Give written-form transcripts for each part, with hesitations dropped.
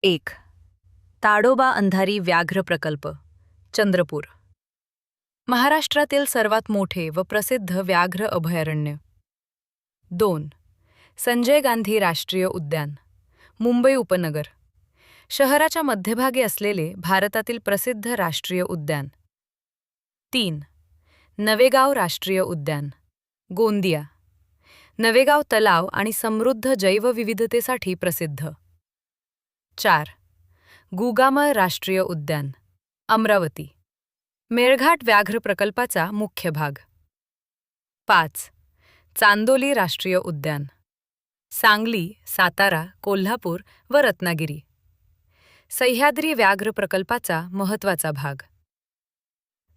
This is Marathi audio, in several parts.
1. ताडोबा अंधारी व्याघ्र प्रकल्प, चंद्रपूर. महाराष्ट्रातील सर्वात मोठे व प्रसिद्ध व्याघ्र अभयारण्य. 2. संजय गांधी राष्ट्रीय उद्यान, मुंबई उपनगर. शहराच्या मध्यभागी असलेले भारतातील प्रसिद्ध राष्ट्रीय उद्यान. 3. नवेगाव राष्ट्रीय उद्यान, गोंदिया. नवेगाव तलाव आणि समृद्ध जैवविविधतेसाठी प्रसिद्ध. 4. गुगामल राष्ट्रीय उद्यान, अमरावती. मेळघाट व्याघ्र प्रकल्पाचा मुख्य भाग. 5. चांदोली राष्ट्रीय उद्यान, सांगली, सातारा, कोल्हापूर व रत्नागिरी. सह्याद्री व्याघ्र प्रकल्पाचा महत्त्वाचा भाग.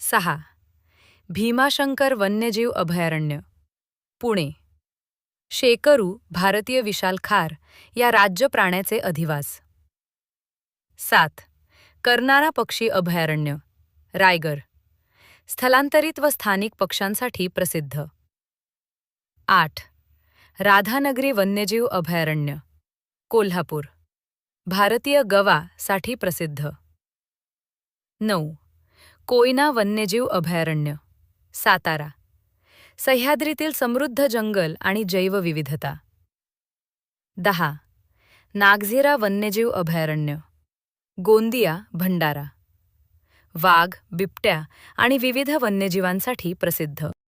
6. भीमाशंकर वन्यजीव अभयारण्य, पुणे. शेकरू भारतीय विशालखार या राज्य प्राण्याचे अधिवास. 7. कर्नारा पक्षी अभयारण्य, रायगड. स्थलांतरित व स्थानिक पक्ष्यांसाठी प्रसिद्ध. 8. राधानगरी वन्यजीव अभयारण्य, कोल्हापूर. भारतीय गवा साठी प्रसिद्ध. 9. कोयना वन्यजीव अभयारण्य, सातारा. सह्याद्रीतील समृद्ध जंगल आणि जैवविविधता. 10. नागझिरा वन्यजीव अभयारण्य, गोंदिया, भंडारा. वाघ, बिबट्या आणि विविध वन्यजीवांसाठी प्रसिद्ध.